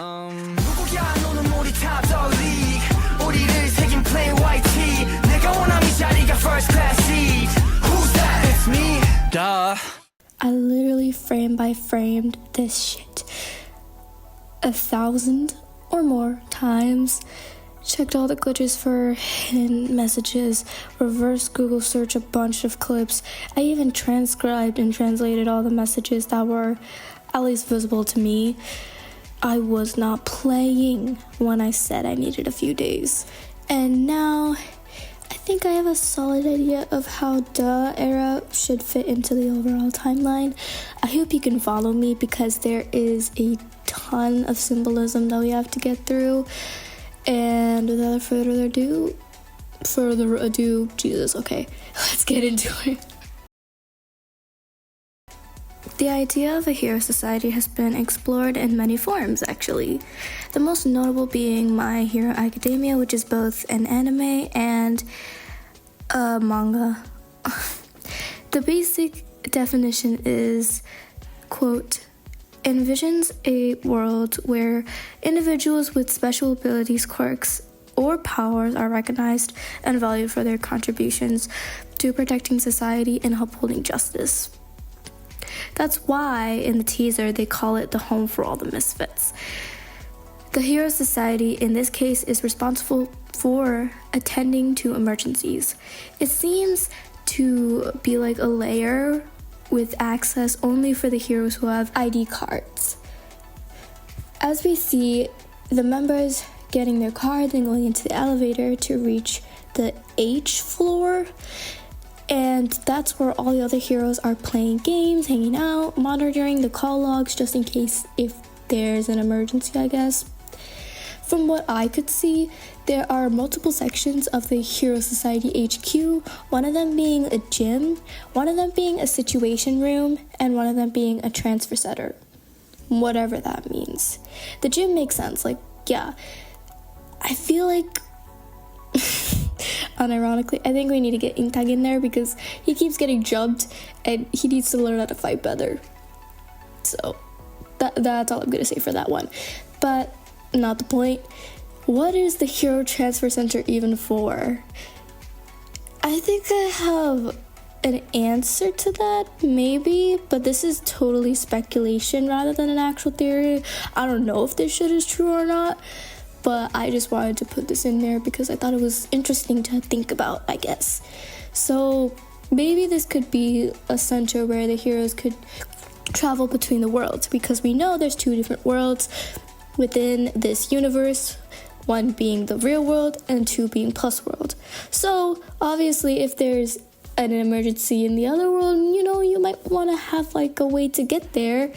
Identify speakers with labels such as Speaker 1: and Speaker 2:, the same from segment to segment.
Speaker 1: 누구야 너는 우리 top dog league 우리를 새긴 plain white tee 내가 원하는 자리가 first class seat Who's that? It's me Duh
Speaker 2: I literally frame by framed this shit 1,000 or more times. Checked all the glitches for hidden messages, reverse Google search a bunch of clips. I even transcribed and translated all the messages that were at least visible to me. I was not playing when I said I needed a few days. And now, I think I have a solid idea of how the era should fit into the overall timeline. I hope you can follow me because there is a ton of symbolism that we have to get through. And without further ado, Jesus, okay, let's get into it. The idea of a hero society has been explored in many forms, actually. The most notable being My Hero Academia, which is both an anime and a manga. The basic definition is, quote, envisions a world where individuals with special abilities, quirks, or powers are recognized and valued for their contributions to protecting society and upholding justice. That's why in the teaser they call it the home for all the misfits. The Hero Society in this case is responsible for attending to emergencies. It seems to be like a layer with access only for the heroes who have ID cards. As we see the members getting their cards and going into the elevator to reach the H floor, and that's where all the other heroes are playing games, hanging out, monitoring the call logs just in case if there's an emergency, I guess. From what I could see, there are multiple sections of the Hero Society HQ, one of them being a gym, one of them being a situation room, and one of them being a transfer center. Whatever that means. The gym makes sense, like, yeah. I feel like, unironically, I think we need to get Intag in there because he keeps getting jumped and he needs to learn how to fight better. So, that's all I'm gonna say for that one. But, not the point. What is the Hero Transfer Center even for? I think I have an answer to that, maybe, but this is totally speculation rather than an actual theory. I don't know if this shit is true or not, but I just wanted to put this in there because I thought it was interesting to think about, I guess. So maybe this could be a center where the heroes could travel between the worlds, because we know there's two different worlds within this universe, one being the real world and two being plus world. So obviously if there's an emergency in the other world, you might want to have like a way to get there,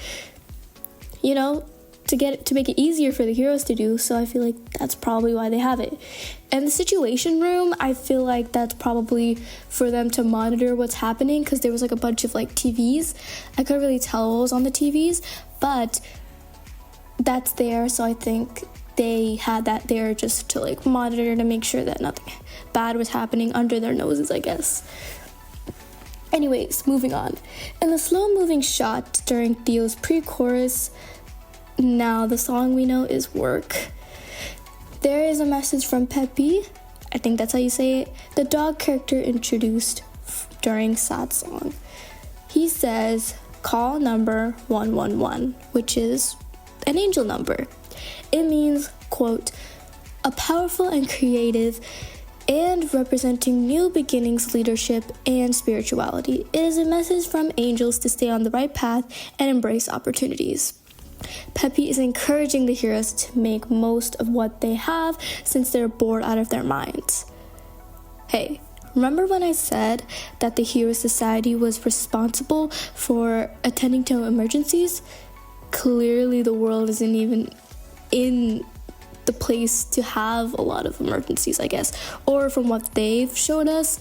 Speaker 2: to make it easier for the heroes to do. So I feel like that's probably why they have it. And the situation room, I feel like that's probably for them to monitor what's happening, because there was like a bunch of like TVs. I couldn't really tell what was on the TVs, but that's there, so I think they had that there just to like monitor to make sure that nothing bad was happening under their noses, I guess. Anyways, moving on. In the slow-moving shot during Theo's pre-chorus, now the song we know is Work, there is a message from Peppy, I think that's how you say it, the dog character introduced during Sad Song. He says, call number 111, which is an angel number. It means, quote, a powerful and creative and representing new beginnings, leadership, and spirituality. It is a message from angels to stay on the right path and embrace opportunities. Peppy is encouraging the heroes to make most of what they have since they're bored out of their minds. Hey, remember when I said that the Hero Society was responsible for attending to emergencies? Clearly the world isn't even in the place to have a lot of emergencies, I guess. Or from what they've showed us,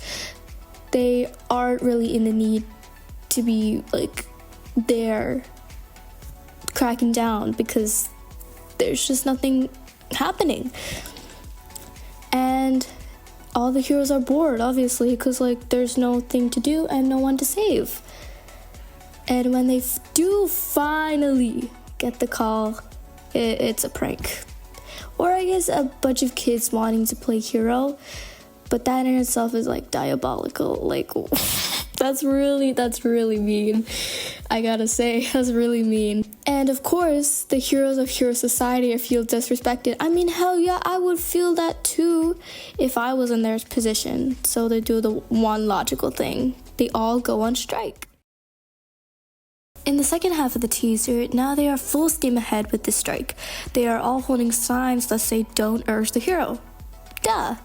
Speaker 2: they aren't really in the need to be like there cracking down because there's just nothing happening. And all the heroes are bored, obviously, because like there's nothing to do and no one to save. And when they do finally get the call It's a prank. Or I guess a bunch of kids wanting to play hero, but that in itself is like diabolical. Like, that's really mean. I gotta say, that's really mean. And of course, the heroes of Hero Society feel disrespected. I mean, hell yeah, I would feel that too if I was in their position. So they do the one logical thing. They all go on strike. In the second half of the teaser, now they are full steam ahead with this strike. They are all holding signs that say, "Don't urge the hero." Duh.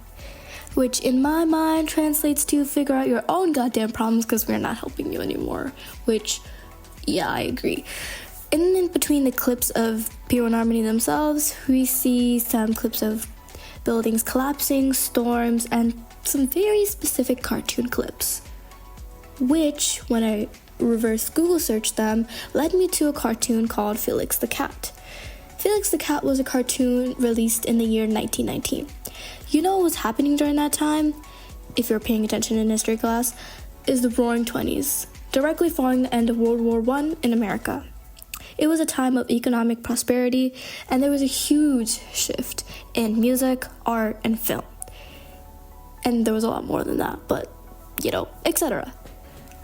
Speaker 2: Which in my mind translates to figure out your own goddamn problems because we're not helping you anymore. Which, yeah, I agree. In between the clips of P1 Harmony themselves, we see some clips of buildings collapsing, storms, and some very specific cartoon clips. Which, when I reverse Google searched them, led me to a cartoon called Felix the Cat. Felix the Cat was a cartoon released in the year 1919. You know what was happening during that time, if you're paying attention in history class, is the Roaring Twenties, directly following the end of World War I in America. It was a time of economic prosperity, and there was a huge shift in music, art, and film. And there was a lot more than that, but, etc.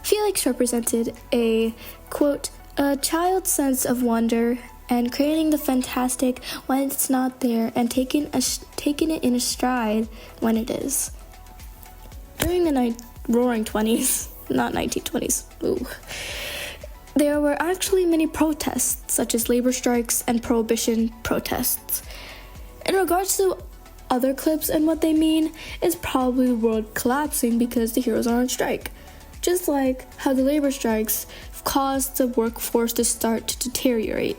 Speaker 2: Felix represented a, quote, a child's sense of wonder and creating the fantastic when it's not there and taking it in a stride when it is. During the Roaring 20s, not 1920s, ooh, there were actually many protests, such as labor strikes and prohibition protests. In regards to other clips and what they mean, it's probably the world collapsing because the heroes are on strike. Just like how the labor strikes caused the workforce to start to deteriorate.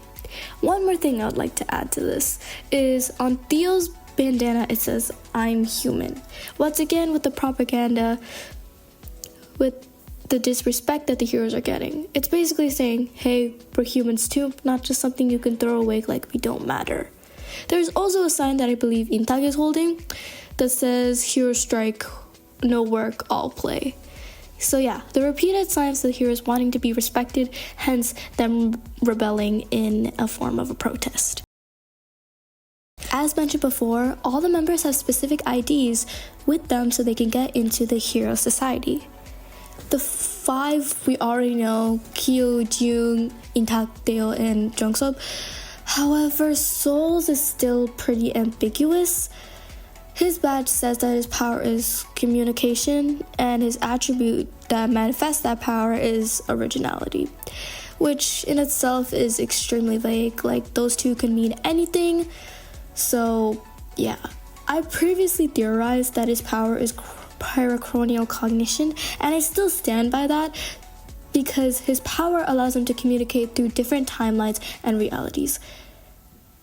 Speaker 2: One more thing I would like to add to this is on Theo's bandana it says, "I'm human." Once again with the propaganda, with the disrespect that the heroes are getting. It's basically saying, hey, we're humans too, not just something you can throw away like we don't matter. There's also a sign that I believe Intag is holding that says, "Hero strike, no work, all play." So yeah, the repeated signs of the heroes wanting to be respected, hence them rebelling in a form of a protest. As mentioned before, all the members have specific IDs with them so they can get into the Hero Society. The 5 we already know, Kyo, Jung, Intag, Theo, and Jungsob. However, Souls is still pretty ambiguous. His badge says that his power is communication, and his attribute that manifests that power is originality, which in itself is extremely vague. Like, those two can mean anything. So, yeah. I previously theorized that his power is pyrocranial cognition, and I still stand by that because his power allows him to communicate through different timelines and realities.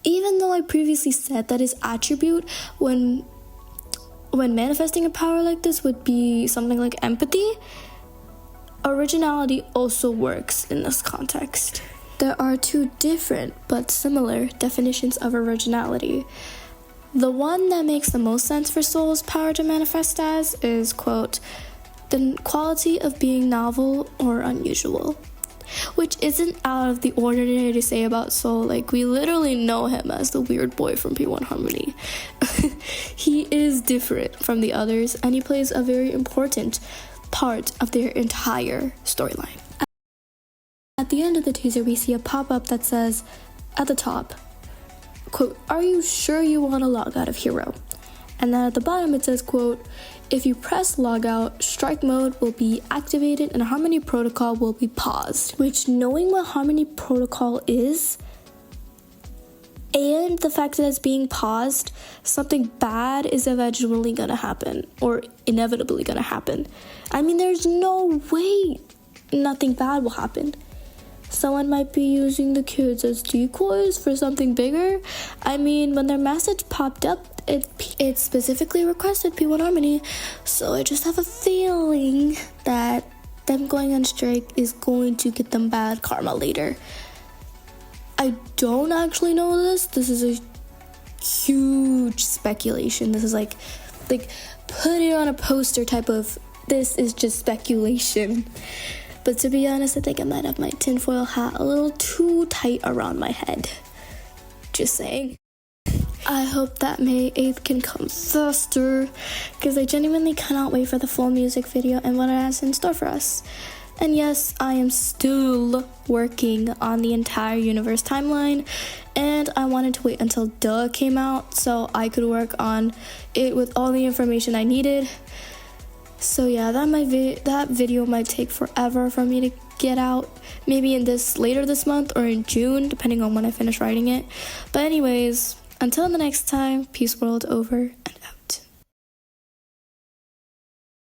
Speaker 2: Even though I previously said that his attribute when manifesting a power like this would be something like empathy, originality also works in this context. There are 2 different but similar definitions of originality. The one that makes the most sense for Soul's power to manifest as is, quote, the quality of being novel or unusual, which isn't out of the ordinary to say about Soul. Like, we literally know him as the weird boy from P1 Harmony. He is different from the others, and he plays a very important part of their entire storyline. At the end of the teaser, we see a pop-up that says, at the top, quote, "Are you sure you want to log out of Hero?" And then at the bottom it says, quote, "If you press log out, strike mode will be activated and Harmony Protocol will be paused." Which, knowing what Harmony Protocol is, and the fact that it's being paused, something bad is eventually gonna happen, or inevitably gonna happen. I mean, there's no way nothing bad will happen. Someone might be using the kids as decoys for something bigger. I mean, when their message popped up, it specifically requested P1 Harmony, so I just have a feeling that them going on strike is going to get them bad karma later. I don't actually know this. This is a huge speculation. This is like put it on a poster type of, this is just speculation. But to be honest, I think I might have my tinfoil hat a little too tight around my head. Just saying. I hope that May 8th can come faster, because I genuinely cannot wait for the full music video and what it has in store for us. And yes, I am still working on the entire universe timeline, and I wanted to wait until Duh came out so I could work on it with all the information I needed. So yeah, that video might take forever for me to get out, maybe later this month or in June, depending on when I finish writing it. But anyways, until the next time, peace world over.